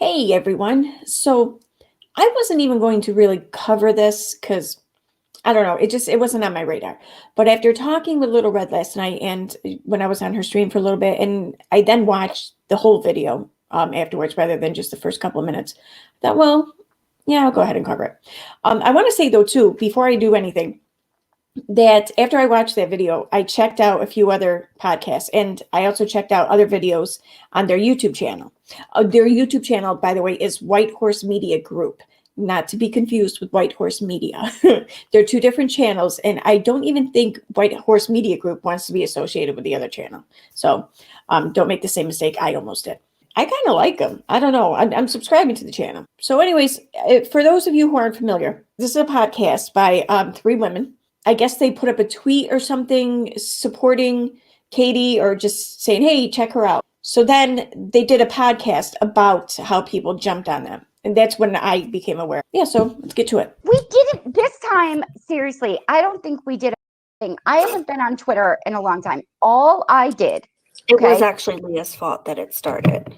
Hey everyone. So I wasn't even going to really cover this because I don't know, it wasn't on my radar. But after talking with Little Red last night and when I was on her stream for a little bit, and I then watched the whole video afterwards rather than just the first couple of minutes, I thought, well, yeah, I'll go ahead and cover it. I want to say though too, before I do anything, that after I watched that video, I checked out a few other podcasts and I also checked out other videos on their YouTube channel. Their YouTube channel, by the way, is White Horse Media Group, not to be confused with White Horse Media. They're two different channels, and I don't even think White Horse Media Group wants to be associated with the other channel. So don't make the same mistake I almost did. I kind of like them. I don't know. I'm subscribing to the channel. So anyways, for those of you who aren't familiar, this is a podcast by three women. I guess they put up a tweet or something supporting Katie or just saying, hey, check her out. So then they did a podcast about how people jumped on them. And that's when I became aware. Yeah, so let's get to it. We didn't this time. Seriously, I don't think we did a thing. I haven't been on Twitter in a long time. All I did. It was actually Leah's fault that it started.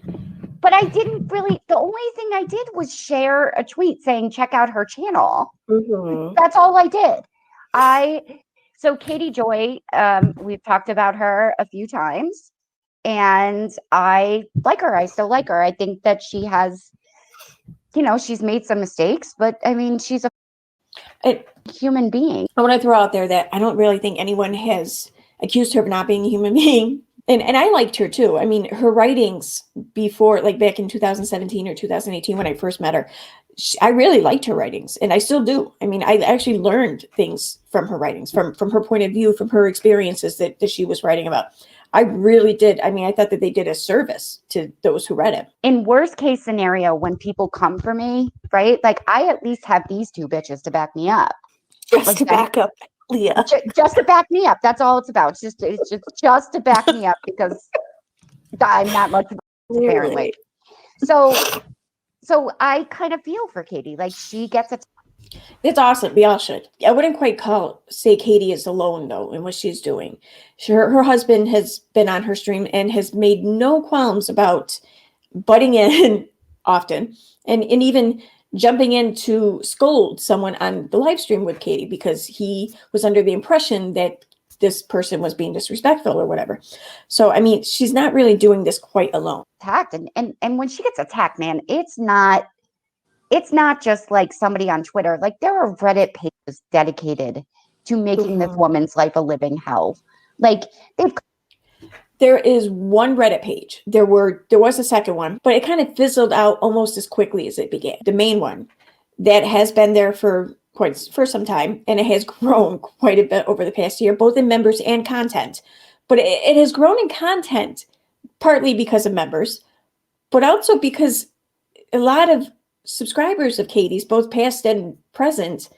But I didn't really, the only thing I did was share a tweet saying, check out her channel. Mm-hmm. That's all I did. So Katie Joy, we've talked about her a few times, and I like her. I still like her. I think that she has, she's made some mistakes, but I mean, she's a human being. I want to throw out there that I don't really think anyone has accused her of not being a human being. And I liked her too. I mean, her writings before, like back in 2017 or 2018 when I first met her, I really liked her writings, and I still do. I mean, I actually learned things from her writings, from her point of view, from her experiences that she was writing about. I really did. I mean, I thought that they did a service to those who read it. In worst case scenario, when people come for me, right? Like, I at least have these two bitches to back me up. Just to back up Leah. Just to back me up. That's all it's about. It's just to back me up because I'm not much apparently. So I kind of feel for Katie. Like, she gets it. It's awesome. We all should. I wouldn't quite say Katie is alone though in what she's doing. Her husband has been on her stream and has made no qualms about butting in often and even jumping in to scold someone on the live stream with Katie because he was under the impression that this person was being disrespectful or whatever. So, I mean, she's not really doing this quite alone. Attacked. And when she gets attacked, man, it's not just like somebody on Twitter. Like, there are Reddit pages dedicated to making this woman's life a living hell. Like, there is one Reddit page. There was a second one, but it kind of fizzled out almost as quickly as it began. The main one that has been there for some time, and it has grown quite a bit over the past year, both in members and content. But it has grown in content partly because of members, but also because a lot of subscribers of Katie's, both past and present,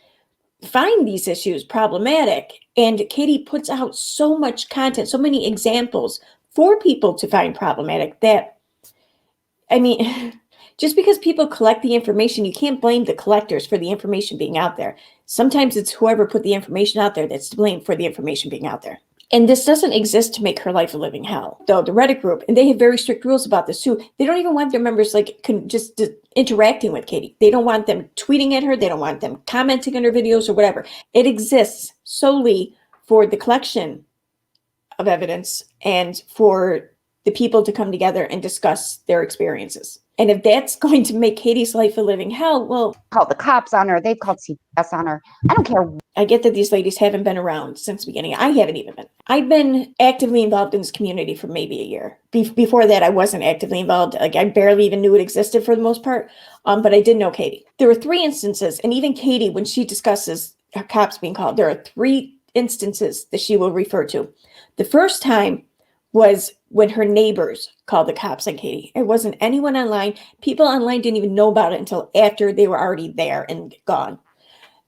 find these issues problematic. And Katie puts out so much content, so many examples for people to find problematic that, I mean, just because people collect the information, you can't blame the collectors for the information being out there. Sometimes it's whoever put the information out there that's to blame for the information being out there. And this doesn't exist to make her life a living hell. Though the Reddit group, and they have very strict rules about this too. They don't even want their members just interacting with Katie. They don't want them tweeting at her. They don't want them commenting on her videos or whatever. It exists solely for the collection of evidence and for the people to come together and discuss their experiences. And if that's going to make Katie's life a living hell, well, called the cops on her. They've called CPS on her. I don't care. I get that these ladies haven't been around since the beginning. I haven't even been. I've been actively involved in this community for maybe a year. Before that, I wasn't actively involved. Like, I barely even knew it existed for the most part. But I did know Katie. There were 3 instances, and even Katie, when she discusses her cops being called, there are 3 instances that she will refer to. The first time was when her neighbors called the cops on Katie. It wasn't anyone online. People online didn't even know about it until after they were already there and gone.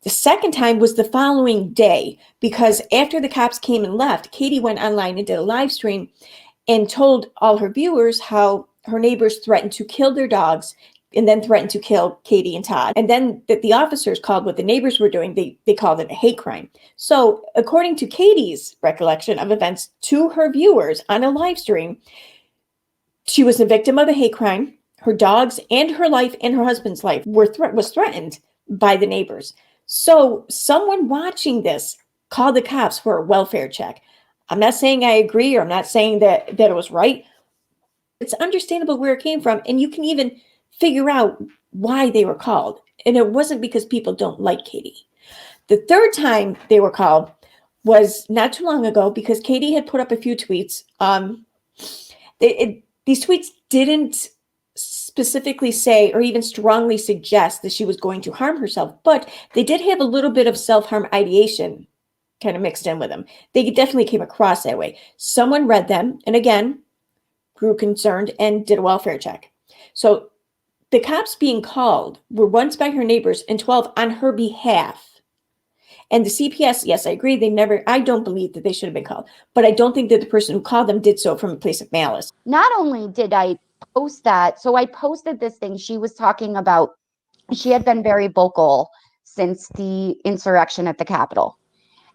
The second time was the following day, because after the cops came and left, Katie went online and did a live stream and told all her viewers how her neighbors threatened to kill their dogs and then threatened to kill Katie and Todd. And then that the officers called what the neighbors were doing, they called it a hate crime. So according to Katie's recollection of events to her viewers on a live stream, she was a victim of a hate crime. Her dogs and her life and her husband's life was threatened by the neighbors. So someone watching this called the cops for a welfare check. I'm not saying I agree, or I'm not saying that it was right. It's understandable where it came from, and you can even figure out why they were called. And it wasn't because people don't like Katie. The third time they were called was not too long ago, because Katie had put up a few tweets. These tweets didn't specifically say or even strongly suggest that she was going to harm herself, but they did have a little bit of self-harm ideation kind of mixed in with them. They definitely came across that way. Someone read them and again grew concerned and did a welfare check. So the cops being called were once by her neighbors and 12 on her behalf. And the CPS, yes, I agree. I don't believe that they should have been called, but I don't think that the person who called them did so from a place of malice. Not only did I post that, so I posted this thing. She was talking about, she had been very vocal since the insurrection at the Capitol.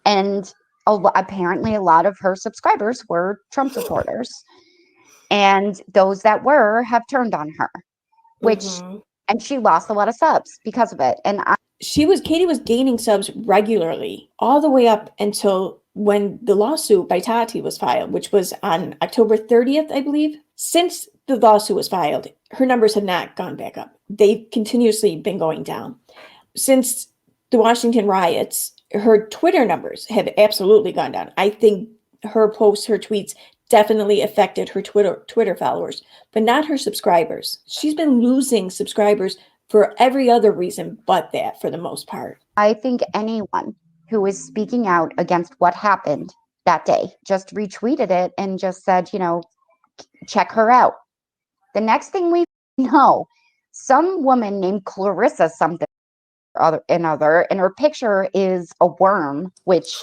And apparently a lot of her subscribers were Trump supporters. And those that were have turned on her, which, and she lost a lot of subs because of it. And Katie was gaining subs regularly all the way up until when the lawsuit by Tati was filed, which was on October 30th, I believe. Since the lawsuit was filed, her numbers have not gone back up. They've continuously been going down. Since the Washington riots, her Twitter numbers have absolutely gone down. I think her posts, her tweets definitely affected her Twitter followers, but not her subscribers. She's been losing subscribers for every other reason but that, for the most part. I think anyone who is speaking out against what happened that day just retweeted it and just said, check her out. The next thing we know, some woman named Clarissa something or another, and her picture is a worm, which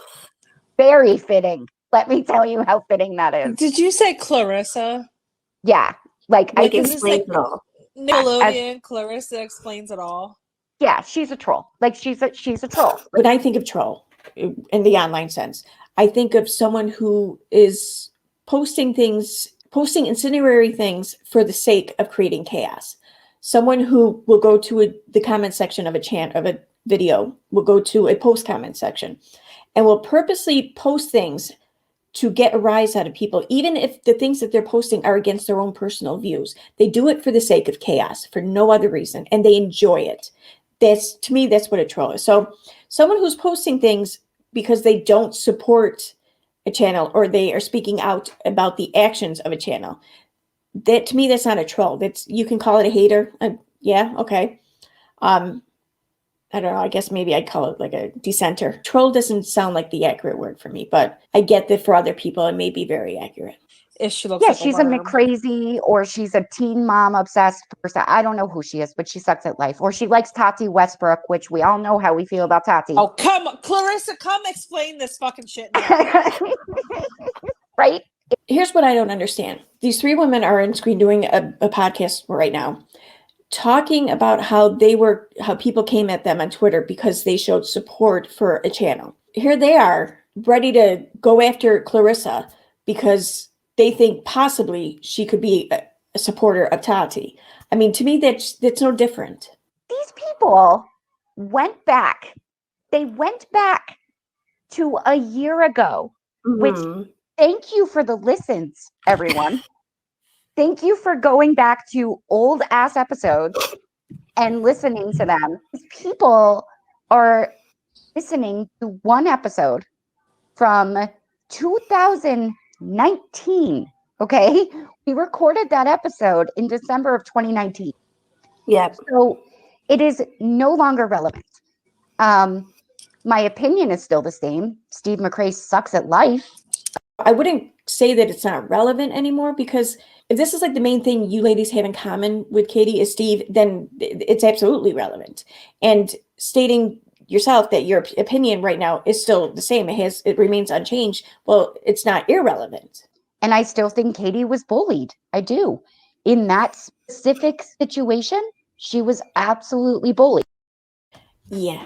very fitting. Let me tell you how fitting that is. Did you say Clarissa? Yeah. Like I explains it all. Nickelodeon, Clarissa explains it all. Yeah, she's a troll. She's a troll. When I think of troll in the online sense, I think of someone who is posting incendiary things for the sake of creating chaos. Someone who will go to the comment section of a video, will go to a post comment section, and will purposely post things to get a rise out of people, even if the things that they're posting are against their own personal views. They do it for the sake of chaos, for no other reason, and they enjoy it. To me, that's what a troll is. So someone who's posting things because they don't support a channel, or they are speaking out about the actions of a channel, that to me, that's not a troll. You can call it a hater. Yeah, okay. I don't know. I guess maybe I'd call it like a dissenter. Troll doesn't sound like the accurate word for me, but I get that for other people, it may be very accurate. If she looks Yeah, like she's a a worm. McCrazy, or she's a teen mom obsessed person. I don't know who she is, but she sucks at life. Or she likes Tati Westbrook, which we all know how we feel about Tati. Oh, come on. Clarissa, come explain this fucking shit now. Right? Here's what I don't understand. These three women are on screen doing a podcast right now, talking about how people came at them on Twitter because they showed support for a channel. Here they are, ready to go after Clarissa because they think possibly she could be a supporter of Tati. I mean, to me, that's no different. These people went back. They went back to a year ago, which, thank you for the listens, everyone. Thank you for going back to old ass episodes and listening to them. People are listening to one episode from 2019. Okay. We recorded that episode in December of 2019. Yeah. So it is no longer relevant. My opinion is still the same. Steve McCrae sucks at life. I wouldn't say that it's not relevant anymore, because if this is like the main thing you ladies have in common with Katie is Steve, then it's absolutely relevant. And stating yourself that your opinion right now is still the same, it remains unchanged, well, it's not irrelevant. And I still think Katie was bullied. I do. In that specific situation, she was absolutely bullied. Yeah.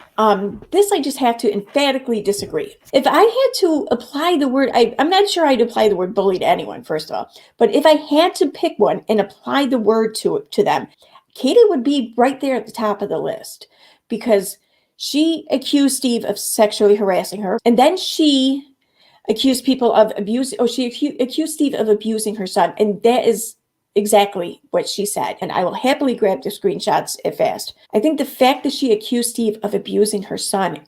This I just have to emphatically disagree. If I had to apply the word, I'm not sure I'd apply the word bully to anyone, first of all. But if I had to pick one and apply the word to them, Katie would be right there at the top of the list because she accused Steve of sexually harassing her. And then she accused people of abuse. Oh, she accused Steve of abusing her son. And that is exactly what she said. And I will happily grab the screenshots if asked. I think the fact that she accused Steve of abusing her son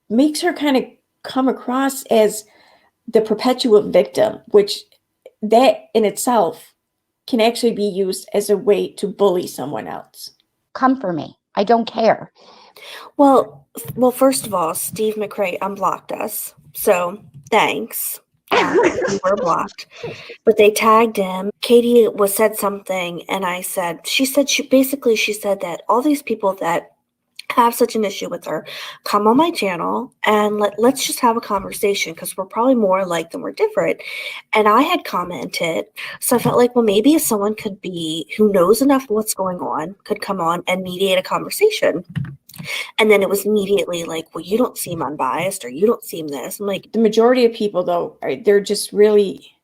makes her kind of come across as the perpetual victim, which that in itself can actually be used as a way to bully someone else. Come for me. I don't care. Well, first of all, Steve McRae unblocked us, so thanks. We were blocked, but they tagged him. Katie said something, and she said that all these people that have such an issue with her come on my channel and let's just have a conversation because we're probably more alike than we're different. And I had commented, so I felt like, well, maybe if someone who knows enough of what's going on could come on and mediate a conversation. And then it was immediately like, well, you don't seem unbiased or you don't seem this. I'm like, the majority of people, though, they're just really,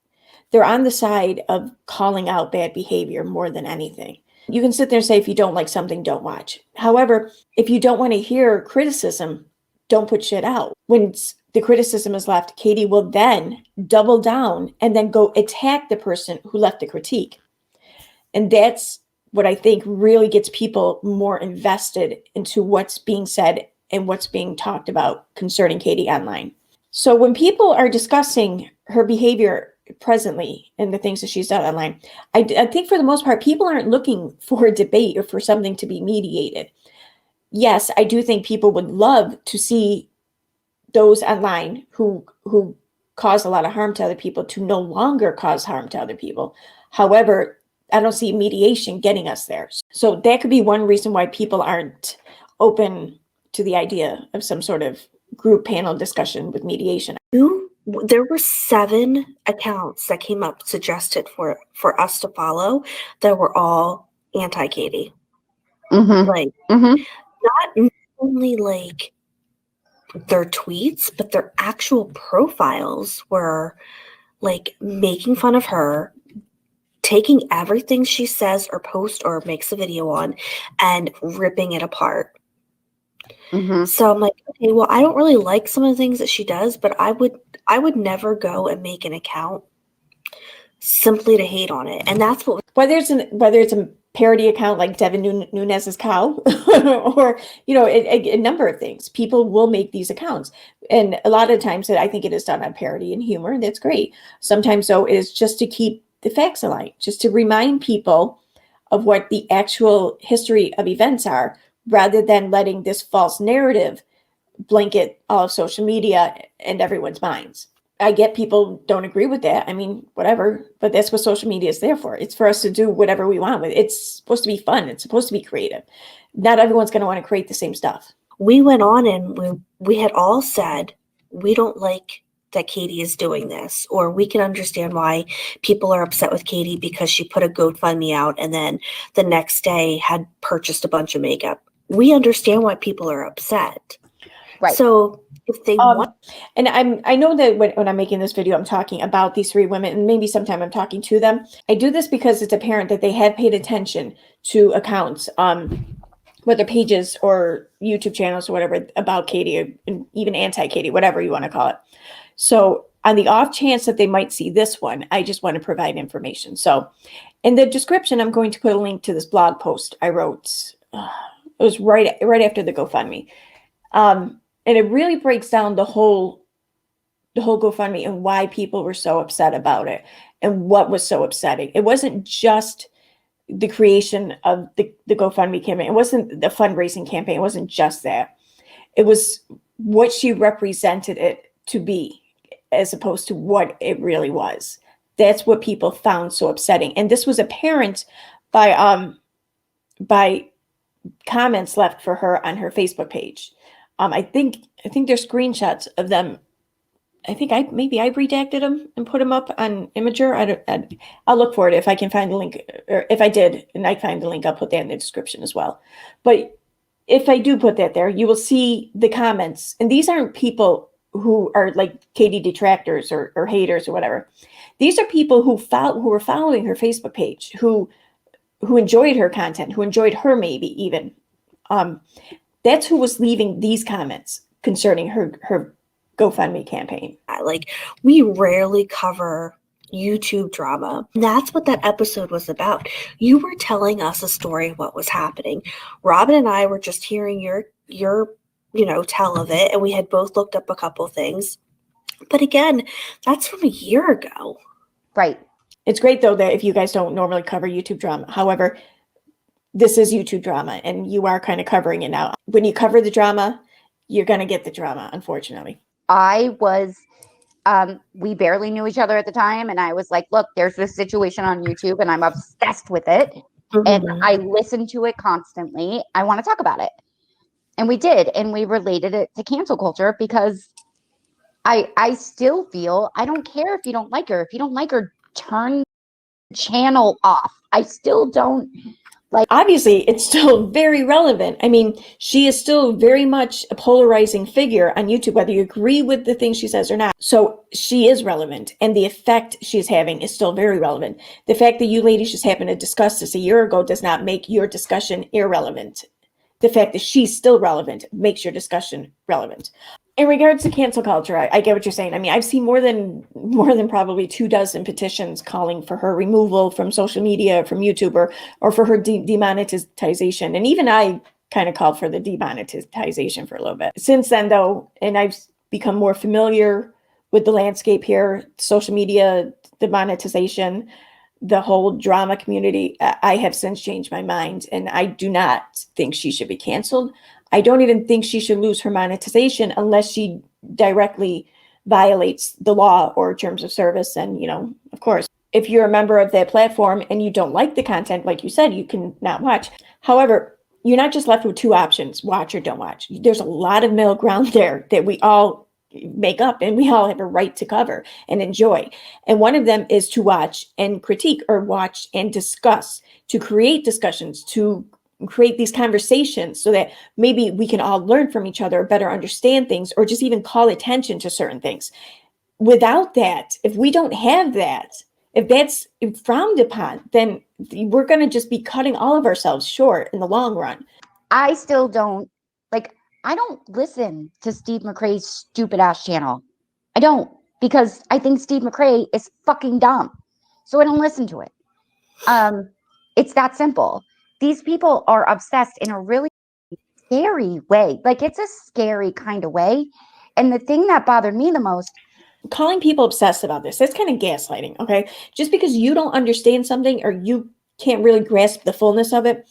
they're on the side of calling out bad behavior more than anything. You can sit there and say, if you don't like something, don't watch. However, if you don't want to hear criticism, don't put shit out. When the criticism is left, Katie will then double down and then go attack the person who left the critique. And that's what I think really gets people more invested into what's being said and what's being talked about concerning Katie online. So when people are discussing her behavior presently and the things that she's done online, I think for the most part, people aren't looking for a debate or for something to be mediated. Yes, I do think people would love to see those online who cause a lot of harm to other people to no longer cause harm to other people. However, I don't see mediation getting us there. So that could be one reason why people aren't open to the idea of some sort of group panel discussion with mediation. There were 7 accounts that came up suggested for us to follow that were all anti-Katie. Mm-hmm. Like, Mm-hmm. not only like their tweets, but their actual profiles were like making fun of her, taking everything she says or posts or makes a video on and ripping it apart. Mm-hmm. So I'm like, okay, well, I don't really like some of the things that she does, but I would never go and make an account simply to hate on it. And that's what, whether it's a parody account like Devin Nunes's cow or, a number of things, people will make these accounts. And a lot of times I think it is done on parody and humor, and that's great. Sometimes, though, it is just to keep the facts aligned, just to remind people of what the actual history of events are, rather than letting this false narrative blanket all of social media and everyone's minds. I get people don't agree with that. I mean, whatever, but that's what social media is there for. It's for us to do whatever we want with it. It's supposed to be fun. It's supposed to be creative. Not everyone's going to want to create the same stuff. we went on and we had all said, we don't like that Katie is doing this, or we can understand why people are upset with Katie because she put a GoFundMe out and then the next day had purchased a bunch of makeup. We understand why people are upset. Right. So if they want, and I know that when I'm making this video, I'm talking about these 3 women, and maybe sometime I'm talking to them. I do this because it's apparent that they have paid attention to accounts, whether pages or YouTube channels or whatever, about Katie, or even anti-Katie, whatever you want to call it. So on the off chance that they might see this one, I just want to provide information. So in the description, I'm going to put a link to this blog post I wrote. It was right after the GoFundMe. And it really breaks down the whole GoFundMe and why people were so upset about it and what was so upsetting. It wasn't just the creation of the GoFundMe campaign. It wasn't the fundraising campaign. It wasn't just that. It was what she represented it to be, as opposed to what it really was. That's what people found so upsetting. And this was apparent by comments left for her on her Facebook page. I think there's screenshots of them. I think I redacted them and put them up on imgr. I'll look for it if I can find the link, or if I did and I find the link, I'll put that in the description as well. But if I do put that there, you will see the comments. And these aren't people who are like Katie detractors or haters or whatever. These are people who were following her Facebook page, who enjoyed her content, who enjoyed her maybe even. That's who was leaving these comments concerning her GoFundMe campaign. Like, we rarely cover YouTube drama. That's what that episode was about. You were telling us a story of what was happening. Robin and I were just hearing your tell of it, and we had both looked up a couple things. But again, that's from a year ago. Right. It's great, though, that if you guys don't normally cover YouTube drama. However, this is YouTube drama, and you are kind of covering it now. When you cover the drama, you're going to get the drama, unfortunately. We barely knew each other at the time. And I was like, look, there's this situation on YouTube and I'm obsessed with it. Mm-hmm. And I listen to it constantly. I want to talk about it. And we did. And we related it to cancel culture because I still feel, I don't care if you don't like her. If you don't like her, turn the channel off. I still don't like. Obviously, it's still very relevant. I mean, she is still very much a polarizing figure on YouTube, whether you agree with the things she says or not. So she is relevant, and the effect she's having is still very relevant. The fact that you ladies just happened to discuss this a year ago does not make your discussion irrelevant. The fact that she's still relevant makes your discussion relevant. In regards to cancel culture, I get what you're saying. I mean, I've seen more than probably 24 petitions calling for her removal from social media, from YouTube, or for her demonetization. And even I kind of called for the demonetization for a little bit. Since then, though, and I've become more familiar with the landscape here, social media, demonetization, the whole drama community, I have since changed my mind, and I do not think she should be canceled. I don't even think she should lose her monetization unless she directly violates the law or terms of service. And, of course, if you're a member of that platform and you don't like the content, like you said, you can not watch. However, you're not just left with two options, watch or don't watch. There's a lot of middle ground there that we all make up and we all have a right to cover and enjoy. And one of them is to watch and critique, or watch and discuss, to create discussions, to create these conversations so that maybe we can all learn from each other, better understand things, or just even call attention to certain things. Without that, if we don't have that, if that's frowned upon, then we're going to just be cutting all of ourselves short in the long run. I still don't I don't listen to Steve McRae's stupid ass channel. I don't, because I think Steve McRae is fucking dumb. So I don't listen to it. It's that simple. These people are obsessed in a really scary way. Like, it's a scary kind of way. And the thing that bothered me the most, calling people obsessed about this, that's kind of gaslighting, okay? Just because you don't understand something or you can't really grasp the fullness of it,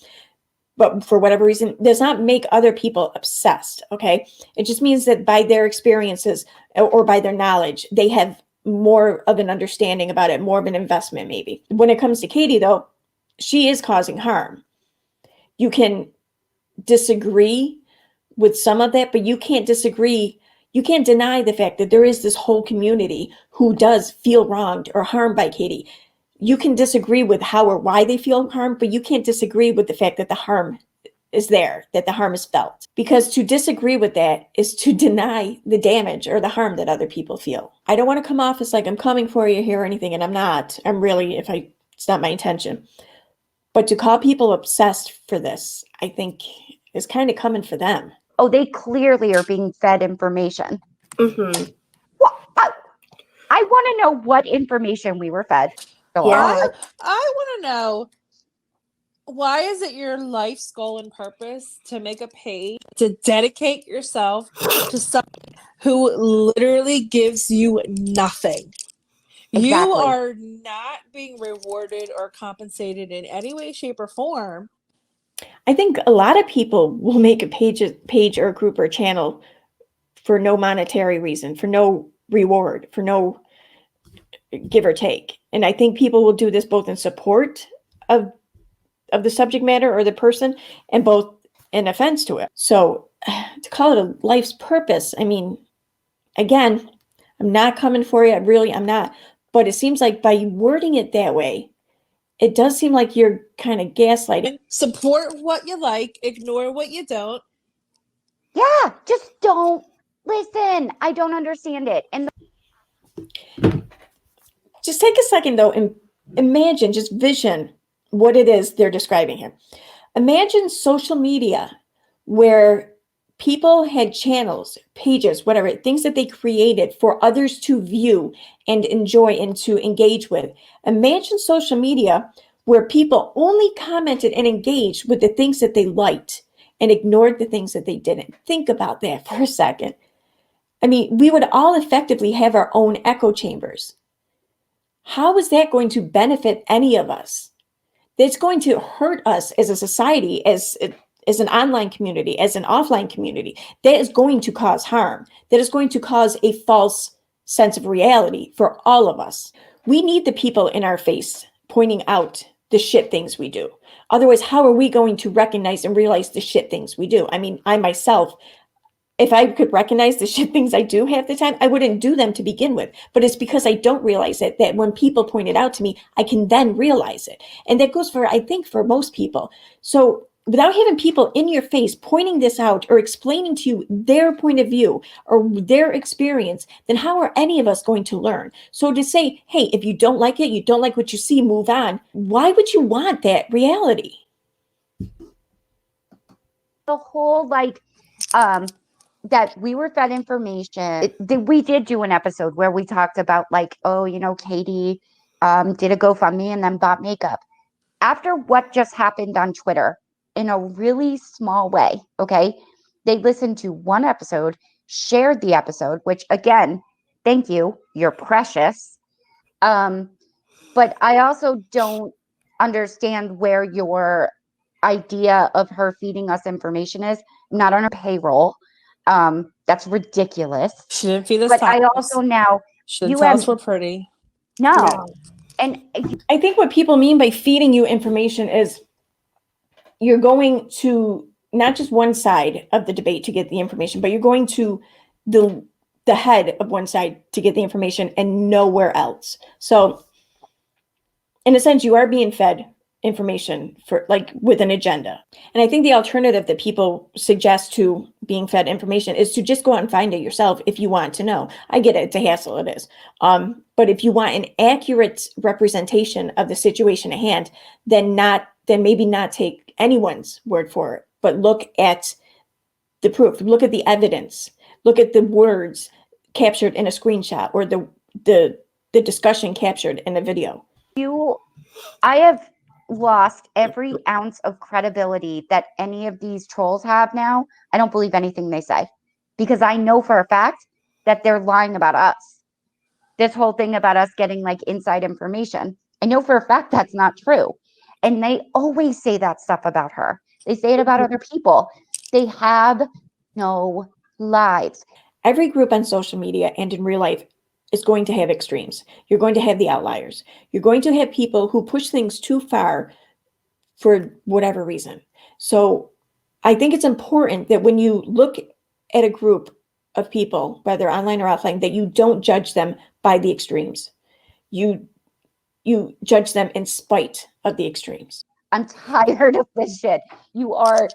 but for whatever reason, does not make other people obsessed, okay? It just means that by their experiences or by their knowledge, they have more of an understanding about it, more of an investment maybe. When it comes to Katie, though, she is causing harm. You can disagree with some of that, but you can't deny the fact that there is this whole community who does feel wronged or harmed by Katie. You can disagree with how or why they feel harmed, but you can't disagree with the fact that the harm is there, that the harm is felt. Because to disagree with that is to deny the damage or the harm that other people feel. I don't want to come off as like I'm coming for you here or anything, and I'm not. I'm really, it's not my intention. But to call people obsessed for this, I think is kind of coming for them. oh, they clearly are being fed information. Mm-hmm. Well, I want to know what information we were fed. Go Yeah. on. I want to know, why is it your life's goal and purpose to make a page, to dedicate yourself to someone who literally gives you nothing? You Exactly. are not being rewarded or compensated in any way, shape, or form. I think a lot of people will make a page or a group or channel for no monetary reason, for no reward, for no give or take. And I think people will do this both in support of the subject matter or the person, and both in offense to it. So to call it a life's purpose, I mean, again, I'm not coming for you. I'm not. But it seems like by wording it that way, it does seem like you're kind of gaslighting. Support what you like, ignore what you don't. Yeah, just don't listen. I don't understand it. And Just take a second though and imagine, just vision what it is they're describing here. Imagine social media where people had channels, pages, whatever, things that they created for others to view and enjoy and to engage with. Imagine social media where people only commented and engaged with the things that they liked and ignored the things that they didn't. Think about that for a second. I mean, we would all effectively have our own echo chambers. How is that going to benefit any of us? That's going to hurt us as a society, as an online community, as an offline community. That is going to cause harm. That is going to cause a false sense of reality for all of us. We need the people in our face pointing out the shit things we do. Otherwise, how are we going to recognize and realize the shit things we do? I mean, I myself, if I could recognize the shit things I do half the time, I wouldn't do them to begin with. But it's because I don't realize it that when people point it out to me, I can then realize it. And that goes for, I think, for most people. So without having people in your face pointing this out or explaining to you their point of view or their experience, then how are any of us going to learn? So to say, hey, if you don't like it, you don't like what you see, move on. Why would you want that reality? the whole that we were fed information. We did do an episode where we talked about oh, Katie did a GoFundMe and then bought makeup. After what just happened on Twitter in a really small way, okay, they listened to one episode, shared the episode, which again, thank you, you're precious. But I also don't understand where your idea of her feeding us information is. Not on her payroll. That's ridiculous. She didn't feed us. But I also now she didn't tell us we're pretty. No. And I think what people mean by feeding you information is you're going to not just one side of the debate to get the information, but you're going to the head of one side to get the information and nowhere else. So in a sense, you are being fed information for with an agenda. And I think the alternative that people suggest to being fed information is to just go out and find it yourself if you want to know. I get it, it's a hassle, it is. But if you want an accurate representation of the situation at hand, then maybe not take anyone's word for it, but look at the proof, look at the evidence, look at the words captured in a screenshot or the discussion captured in a video. I have lost every ounce of credibility that any of these trolls have now. I don't believe anything they say because I know for a fact that they're lying about us. This whole thing about us getting inside information, I know for a fact that's not true. And they always say that stuff about her. They say it about other people. They have no lives. Every group on social media and in real life is going to have extremes. You're going to have the outliers. You're going to have people who push things too far for whatever reason. So I think it's important that when you look at a group of people, whether online or offline, that you don't judge them by the extremes. You judge them in spite of the extremes. I'm tired of this shit. You are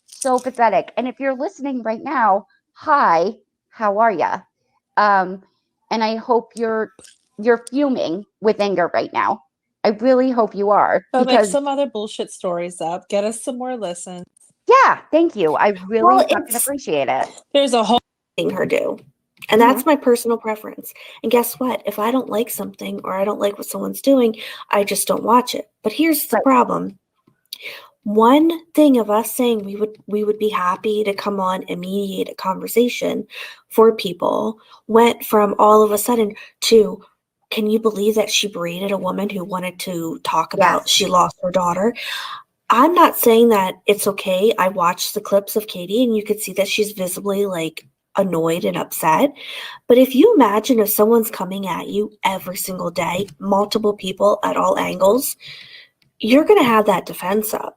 so pathetic. And if you're listening right now, hi, how are ya? And I hope you're fuming with anger right now. I really hope you are. So make some other bullshit stories up. Get us some more listens. Yeah, thank you. I really fucking appreciate it. There's a whole thing her do. And that's my personal preference. And guess what? If I don't like something or I don't like what someone's doing, I just don't watch it. But here's the problem. One thing of us saying we would be happy to come on and mediate a conversation for people went from all of a sudden to, can you believe that she berated a woman who wanted to talk about she lost her daughter? I'm not saying that it's okay. I watched the clips of Katie and you could see that she's visibly annoyed and upset. But if you imagine if someone's coming at you every single day, multiple people at all angles, you're going to have that defense up.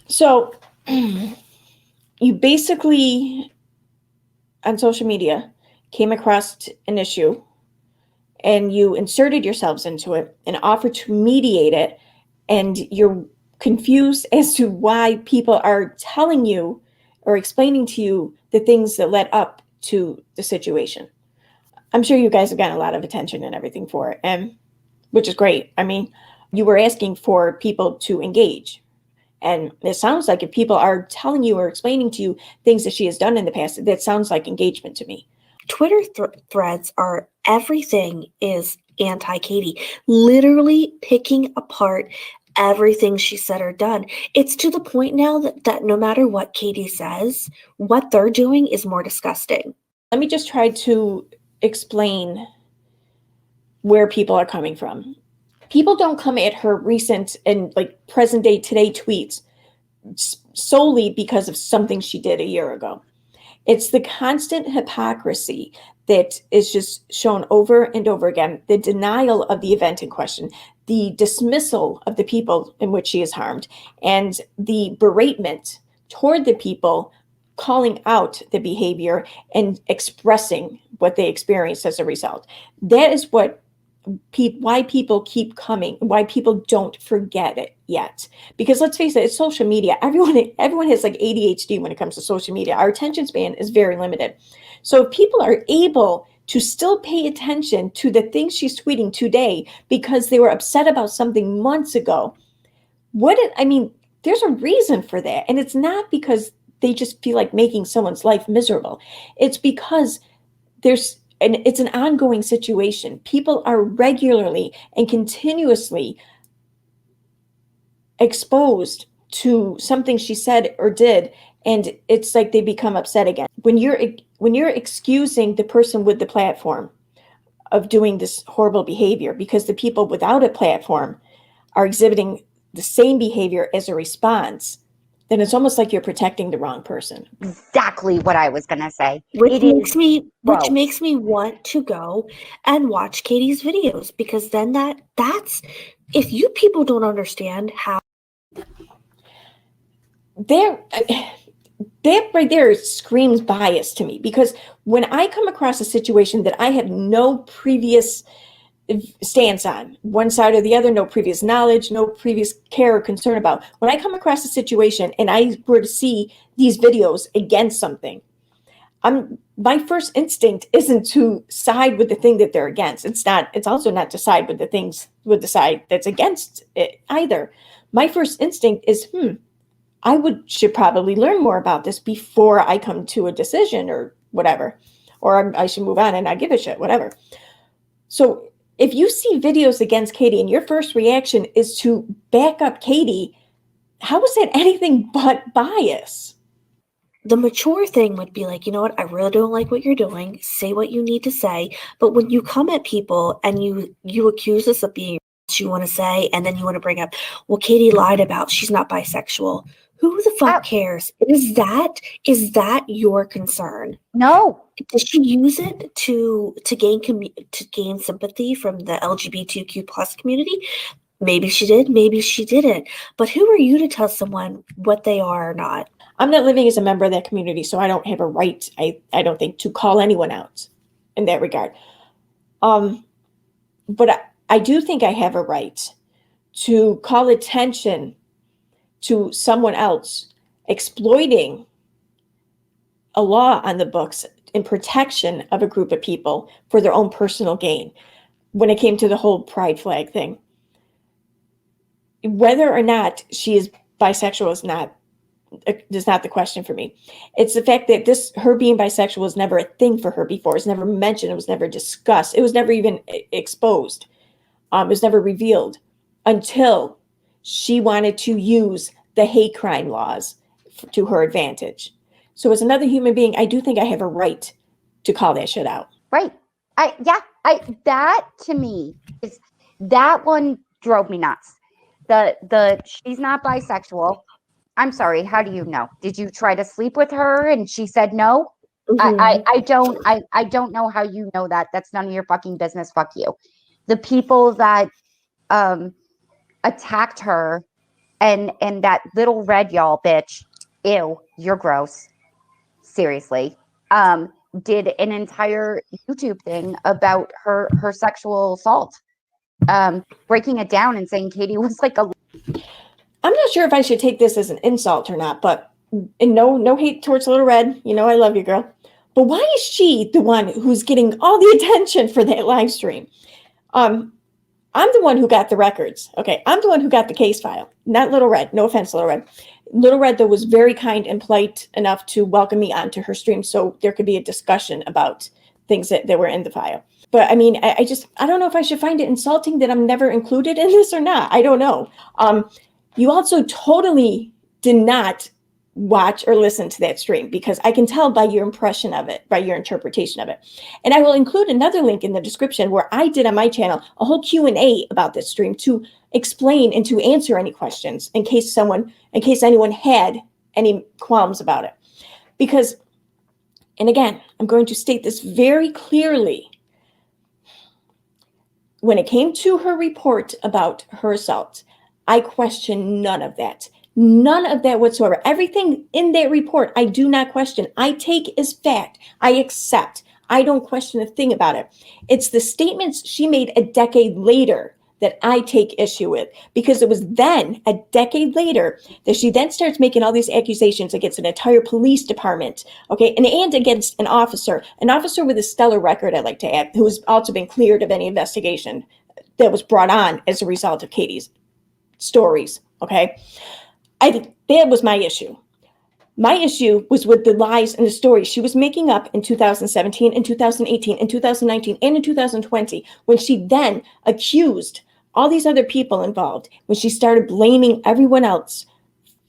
So you basically, on social media, came across an issue and you inserted yourselves into it and offered to mediate it, and you're confused as to why people are telling you or explaining to you the things that led up to the situation. I'm sure you guys have gotten a lot of attention and everything for it, and which is great. I mean, you were asking for people to engage. And it sounds like if people are telling you or explaining to you things that she has done in the past, that sounds like engagement to me. Twitter threads are everything is anti-Katie, literally picking apart everything she said or done. It's to the point now that no matter what Katie says, what they're doing is more disgusting. Let me just try to explain where people are coming from. People don't come at her recent and like present day today tweets solely because of something she did a year ago. It's the constant hypocrisy that is just shown over and over again, the denial of the event in question, the dismissal of the people in which she is harmed, and the beratement toward the people calling out the behavior and expressing what they experienced as a result. That is what why people keep coming, why people don't forget it yet. Because let's face it, it's social media. Everyone has like ADHD when it comes to social media. Our attention span is very limited. So if people are able to still pay attention to the things she's tweeting today because they were upset about something months ago, there's a reason for that. And it's not because they just feel like making someone's life miserable. It's because it's an ongoing situation. People are regularly and continuously exposed to something she said or did, and it's like they become upset again. When you're excusing the person with the platform of doing this horrible behavior because the people without a platform are exhibiting the same behavior as a response, then it's almost like you're protecting the wrong person. Exactly what I was going to say. Which makes me want to go and watch Katie's videos, because then that's if you people don't understand how that right there screams bias to me, because when I come across a situation that I have no previous stance on, one side or the other, no previous knowledge, no previous care or concern about, when I come across a situation and I were to see these videos against something, my first instinct isn't to side with the thing that they're against. It's also not to side with the side that's against it either. My first instinct is, should probably learn more about this before I come to a decision or whatever, or I should move on and not give a shit, whatever. So if you see videos against Katie and your first reaction is to back up Katie, how is that anything but bias? the mature thing would be like, you know what, I really don't like what you're doing. Say what you need to say. But when you come at people and you accuse us of being you want to say, and then you want to bring up, well, Katie lied about she's not bisexual. Who the fuck cares? Is that your concern? No. Did she use it to gain sympathy from the LGBTQ plus community? Maybe she did, maybe she didn't. But who are you to tell someone what they are or not? I'm not living as a member of that community, so I don't have a right, I don't think, to call anyone out in that regard. But I do think I have a right to call attention to someone else exploiting a law on the books in protection of a group of people for their own personal gain. When it came to the whole pride flag thing, whether or not she is bisexual is not the question for me. It's the fact that her being bisexual was never a thing for her before. It was never mentioned. It was never discussed. It was never even exposed. It was never revealed until she wanted to use the hate crime laws to her advantage. So as another human being, I do think I have a right to call that shit out. Right. That to me is, that one drove me nuts. The she's not bisexual. I'm sorry, how do you know? Did you try to sleep with her and she said no? Mm-hmm. I don't know how you know that. That's none of your fucking business. Fuck you. The people that attacked her and that LilRedYall bitch, ew, you're gross. Seriously. did an entire YouTube thing about her sexual assault, breaking it down and saying Katie was like a. I'm not sure if I should take this as an insult or not, but and no hate towards Little Red. You know I love you, girl. But why is she the one who's getting all the attention for that live stream? I'm the one who got the records. Okay, I'm the one who got the case file, not Little Red. No offense, Little Red. Little Red, though, was very kind and polite enough to welcome me onto her stream so there could be a discussion about things that were in the file. But I mean, I don't know if I should find it insulting that I'm never included in this or not. I don't know. You also totally did not watch or listen to that stream, because I can tell by your impression of it, by your interpretation of it. And I will include another link in the description where I did on my channel a whole Q&A about this stream to explain and to answer any questions in case anyone had any qualms about it. Because, and again, I'm going to state this very clearly. When it came to her report about her assault, I question none of that. None of that whatsoever. Everything in that report, I do not question. I take as fact. I accept. I don't question a thing about it. It's the statements she made a decade later that I take issue with, because it was then, a decade later, that she then starts making all these accusations against an entire police department, okay, and against an officer with a stellar record, I'd like to add, who has also been cleared of any investigation that was brought on as a result of Katie's stories, okay? That was my issue. My issue was with the lies and the stories she was making up in 2017, in 2018, in 2019, and in 2020, when she then accused all these other people involved, when she started blaming everyone else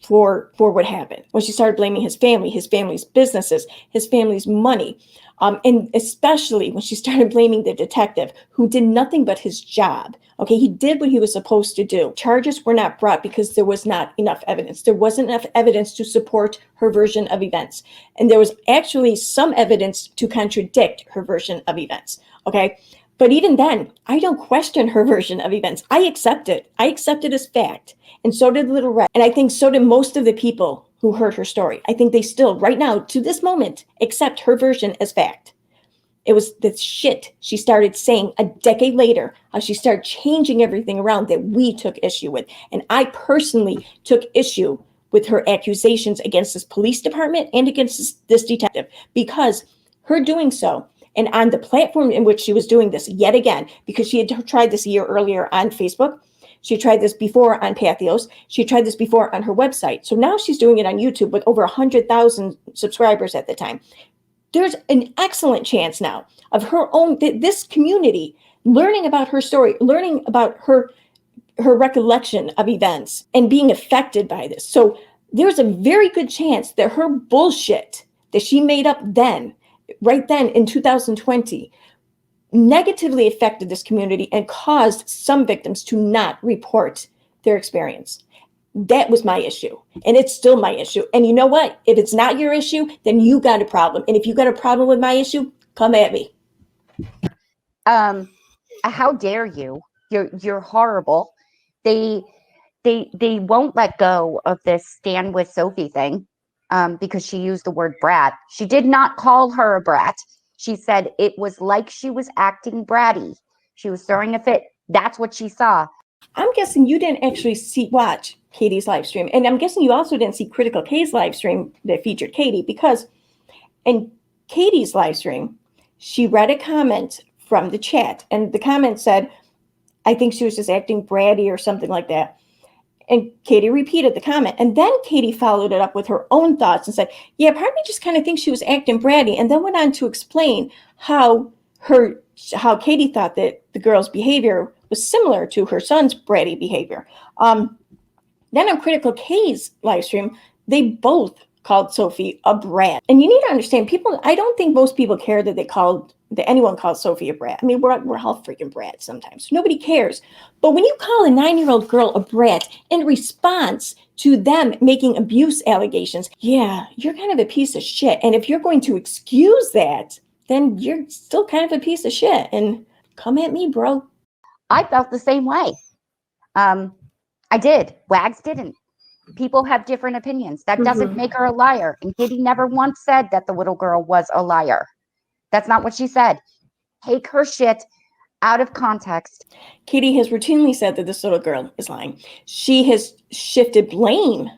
for what happened, when she started blaming his family's businesses, his family's money, and especially when she started blaming the detective, who did nothing but his job. Okay, he did what he was supposed to do. Charges were not brought because there was not enough evidence. There wasn't enough evidence to support her version of events. And there was actually some evidence to contradict her version of events. Okay, but even then, I don't question her version of events. I accept it. I accept it as fact. And so did Little Red. And I think so did most of the people who heard her story. I think they still, right now, to this moment, accept her version as fact. It was the shit she started saying a decade later, how she started changing everything around, that we took issue with. And I personally took issue with her accusations against this police department and against this detective, because her doing so, and on the platform in which she was doing this yet again, because she had tried this a year earlier on Facebook, she tried this before on Pathos, she tried this before on her website. So now she's doing it on YouTube with over 100,000 subscribers at the time. There's an excellent chance now of her own, this community learning about her story, learning about her recollection of events and being affected by this. So there's a very good chance that her bullshit that she made up then, right then in 2020, negatively affected this community and caused some victims to not report their experience. That was my issue, and it's still my issue. And you know what? If it's not your issue, then you got a problem. And if you got a problem with my issue, come at me. How dare you? You're horrible. They won't let go of this stand with Sophie thing, because she used the word brat. She did not call her a brat. She said it was like she was acting bratty. She was throwing a fit. That's what she saw. I'm guessing you didn't actually watch Katie's live stream. And I'm guessing you also didn't see Critical K's live stream that featured Katie, because in Katie's live stream, she read a comment from the chat, and the comment said, I think she was just acting bratty or something like that. And Katie repeated the comment. And then Katie followed it up with her own thoughts and said, yeah, part of me just kind of thinks she was acting bratty. And then went on to explain how Katie thought that the girl's behavior was similar to her son's bratty behavior. Then on Critical K's live stream, they both called Sophie a brat. And you need to understand, I don't think most people care that anyone calls Sophie a brat. I mean, we're all freaking brats sometimes. Nobody cares. But when you call a 9-year-old girl a brat in response to them making abuse allegations, yeah, you're kind of a piece of shit. And if you're going to excuse that, then you're still kind of a piece of shit. And come at me, bro. I felt the same way. I did. Wags didn't. People have different opinions. That doesn't make her a liar. And Katie never once said that the little girl was a liar. That's not what she said. Take her shit out of context. Katie has routinely said that this little girl is lying. She has shifted blame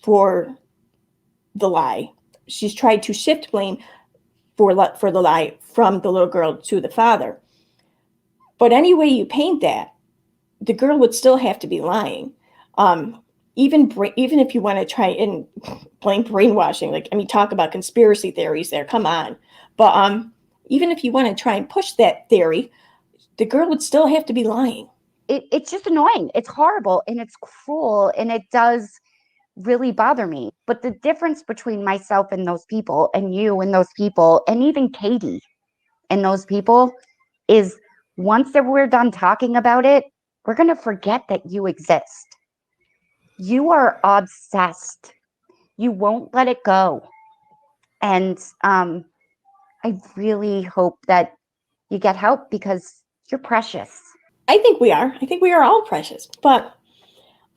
for the lie. She's tried to shift blame for the lie from the little girl to the father. But any way you paint that, the girl would still have to be lying. Even if you want to try and blame brainwashing, like, I mean, talk about conspiracy theories there, come on. But even if you want to try and push that theory, the girl would still have to be lying. It's just annoying. It's horrible and it's cruel and it does really bother me. But the difference between myself and those people and you and those people and even Katie and those people is once that we're done talking about it, we're going to forget that you exist. You are obsessed. You won't let it go. And I really hope that you get help because you're precious. I think we are. I think we are all precious. But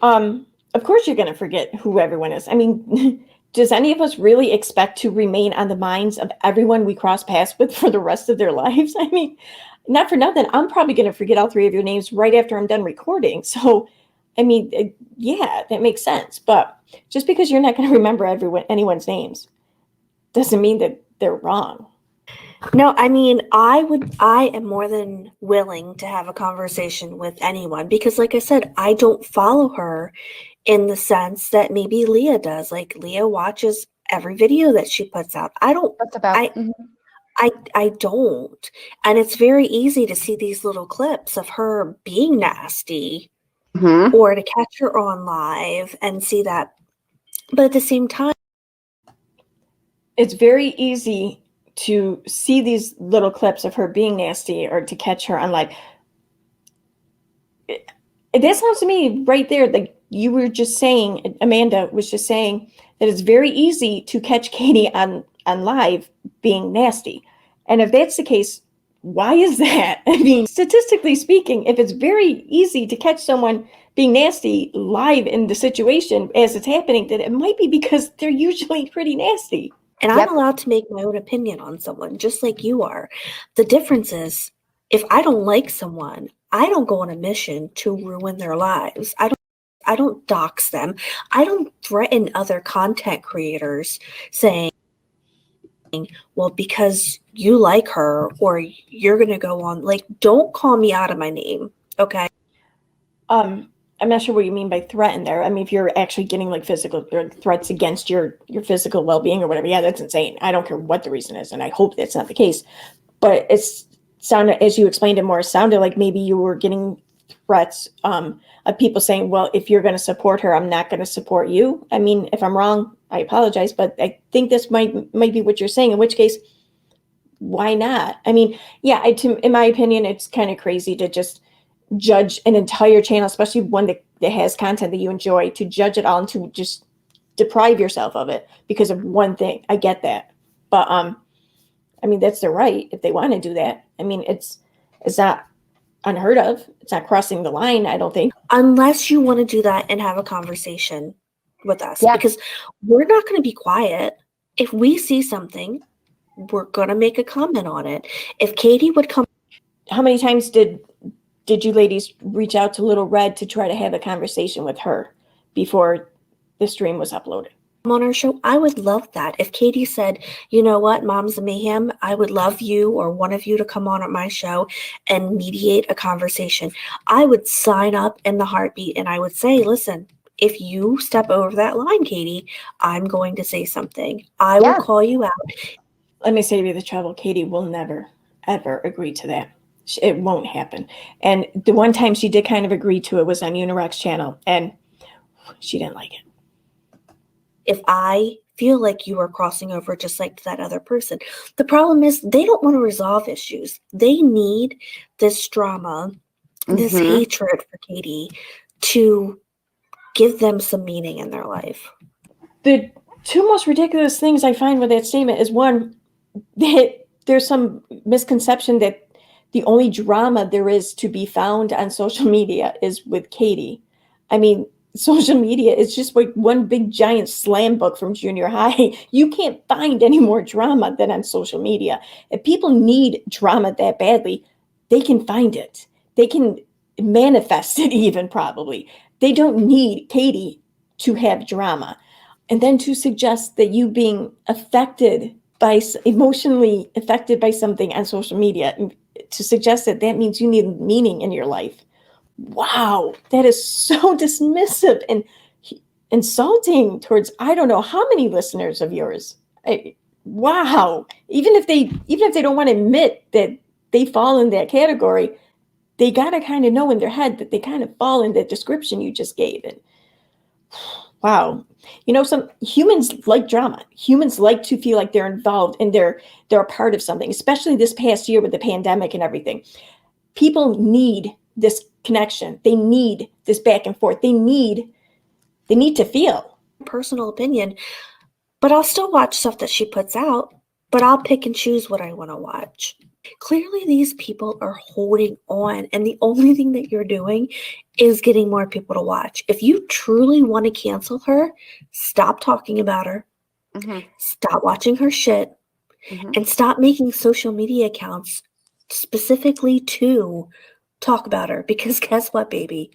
of course you're going to forget who everyone is. I mean, does any of us really expect to remain on the minds of everyone we cross paths with for the rest of their lives? I mean, not for nothing, I'm probably going to forget all three of your names right after I'm done recording. So, I mean, yeah, that makes sense. But just because you're not going to remember anyone's names doesn't mean that they're wrong. No, I mean, I am more than willing to have a conversation with anyone because, like I said, I don't follow her in the sense that maybe Leah does. Like, Leah watches every video that she puts out. I don't. That's about. I don't. And it's very easy to see these little clips of her being nasty or to catch her on live and see that. But at the same time, it's very easy to see these little clips of her being nasty or to catch her on live. That sounds to me right there, like you were just saying, Amanda was just saying that it's very easy to catch Katie on live being nasty. And if that's the case, why is that? I mean, statistically speaking, if it's very easy to catch someone being nasty live in the situation as it's happening, then it might be because they're usually pretty nasty. and I'm allowed to make my own opinion on someone, just like you are. The difference is, if I don't like someone, I don't go on a mission to ruin their lives. I don't dox them. I don't threaten other content creators saying, well, because you like her or you're going to go on, like, don't call me out of my name. Okay. I'm not sure what you mean by threaten there. I mean, if you're actually getting like physical or threats against your physical well-being or whatever, yeah, that's insane. I don't care what the reason is. And I hope that's not the case, but it's sounded, as you explained it more, it sounded like maybe you were getting threats of people saying, well, if you're going to support her, I'm not going to support you. I mean, if I'm wrong, I apologize, but I think this might be what you're saying, in which case, why not? I mean, yeah, in my opinion, it's kind of crazy to just judge an entire channel, especially one that has content that you enjoy, to judge it all and to just deprive yourself of it because of one thing. I get that. But I mean, that's their right if they want to do that. I mean, it's not unheard of. It's not crossing the line, I don't think. Unless you want to do that and have a conversation with us, because we're not going to be quiet. If we see something, we're going to make a comment on it. If Katie would come. How many times did you ladies reach out to Little Red to try to have a conversation with her before the stream was uploaded? On our show, I would love that. If Katie said, you know what, Moms Mayhem, I would love you or one of you to come on at my show and mediate a conversation, I would sign up in the heartbeat and I would say, listen, if you step over that line, Katie, I'm going to say something. I will call you out. Let me save you the trouble. Katie will never, ever agree to that. It won't happen. And the one time she did kind of agree to it was on Unirec's channel, and she didn't like it. If I feel like you are crossing over just like that other person, the problem is they don't want to resolve issues. They need this drama, this hatred for Katie to give them some meaning in their life. The two most ridiculous things I find with that statement is, one, that there's some misconception that the only drama there is to be found on social media is with Katie. I mean, social media is just like one big giant slam book from junior high. You can't find any more drama than on social media. If people need drama that badly, they can find it. They can manifest it even, probably. They don't need Katie to have drama. And then to suggest that you being emotionally affected by something on social media, to suggest that that means you need meaning in your life. Wow, that is so dismissive and insulting towards I don't know how many listeners of yours. Wow, even if they don't want to admit that they fall in that category, they gotta kind of know in their head that they kind of fall in that description you just gave. And wow, some humans like drama. Humans like to feel like they're involved and they're a part of something. Especially this past year with the pandemic and everything, people need this connection. They need this back and forth. They need to feel. Personal opinion, but I'll still watch stuff that she puts out, but I'll pick and choose what I want to watch. Clearly, these people are holding on, and the only thing that you're doing is getting more people to watch. If you truly want to cancel her, stop talking about her, stop watching her shit, and stop making social media accounts specifically to talk about her, because guess what, baby?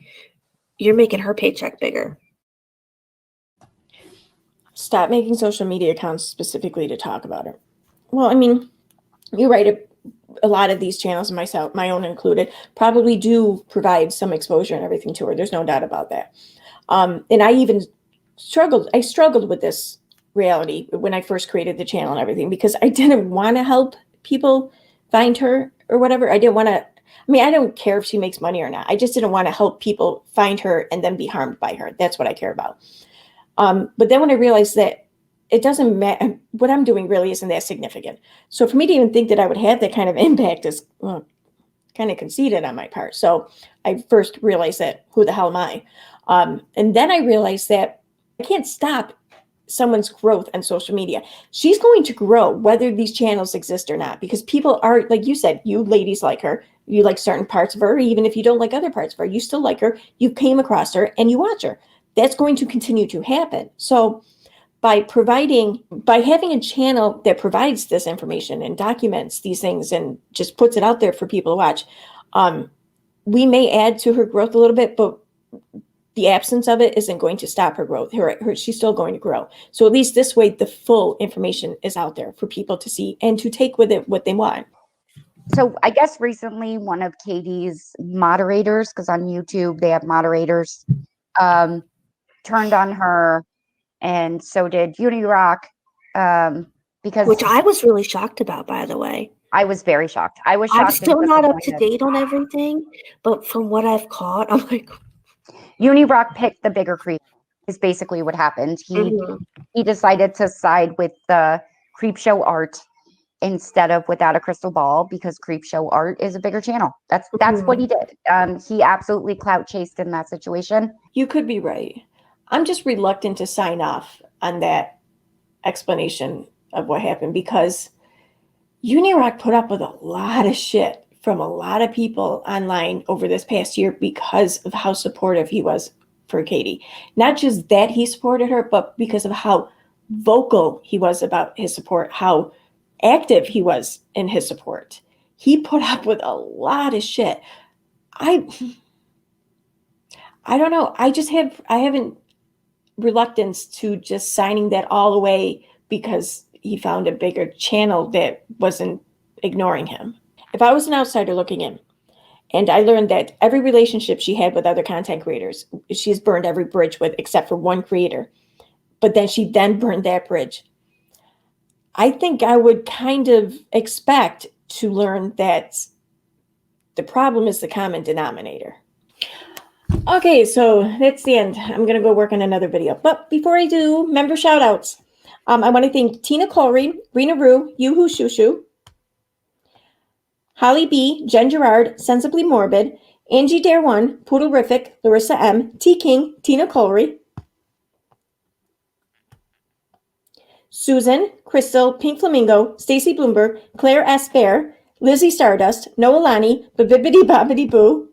You're making her paycheck bigger. Stop making social media accounts specifically to talk about her. Well, I mean, you're right. A lot of these channels, myself, my own included, probably do provide some exposure and everything to her. There's no doubt about that. And I even struggled with this reality when I first created the channel and everything, because I didn't want to help people find her or whatever. I don't care if she makes money or not. I just didn't want to help people find her and then be harmed by her. That's what I care about. But then when I realized that it doesn't matter, what I'm doing really isn't that significant. So for me to even think that I would have that kind of impact is kind of conceited on my part. So I first realized that, who the hell am I? And then I realized that I can't stop someone's growth on social media. She's going to grow whether these channels exist or not, because people are, like you said, you ladies like her. You like certain parts of her. Even if you don't like other parts of her, you still like her. You came across her and you watch her. That's going to continue to happen. So by having a channel that provides this information and documents these things and just puts it out there for people to watch, we may add to her growth a little bit, but the absence of it isn't going to stop her growth. She's still going to grow. So at least this way, the full information is out there for people to see and to take with it what they want. So I guess recently one of Katie's moderators, because on YouTube they have moderators, turned on her, and so did UniRock, because Which I was really shocked about, by the way. I was very shocked. I was shocked. I'm still not up to date on everything, but from what I've caught, I'm like, UniRock picked the bigger creep. Is basically what happened. He decided to side with the Creep Show Art instead of Without a Crystal Ball, because Creep Show Art is a bigger channel. That's what he did. He absolutely clout chased in that situation. You could be right. I'm just reluctant to sign off on that explanation of what happened, because UniRock put up with a lot of shit from a lot of people online over this past year because of how supportive he was for Katie. Not just that he supported her, but because of how vocal he was about his support, how active he was in his support. He put up with a lot of shit. I don't know. I haven't reluctance to just signing that all away because he found a bigger channel that wasn't ignoring him. If I was an outsider looking in and I learned that every relationship she had with other content creators, she's burned every bridge with except for one creator, but then she burned that bridge, I think I would kind of expect to learn that the problem is the common denominator. Okay, so that's the end. I'm going to go work on another video. But before I do, member shout-outs. I want to thank Tina Colry, Rena Rue, Yoo-Hoo Shushu, Holly B, Jen Gerard, Sensibly Morbid, Angie Dare One, Poodlerific, Larissa M, T King, Tina Colry, Susan, Crystal, Pink Flamingo, Stacy Bloomberg, Claire S. Bear, Lizzie Stardust, Noelani, Babibbity Bobbity Boo,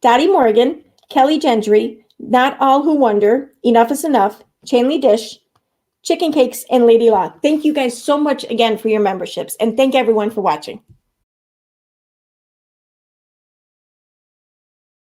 Dottie Morgan, Kelly Gendry, Not All Who Wonder, Enough is Enough, Chainly Dish, Chicken Cakes, and Lady Law. Thank you guys so much again for your memberships, and thank everyone for watching.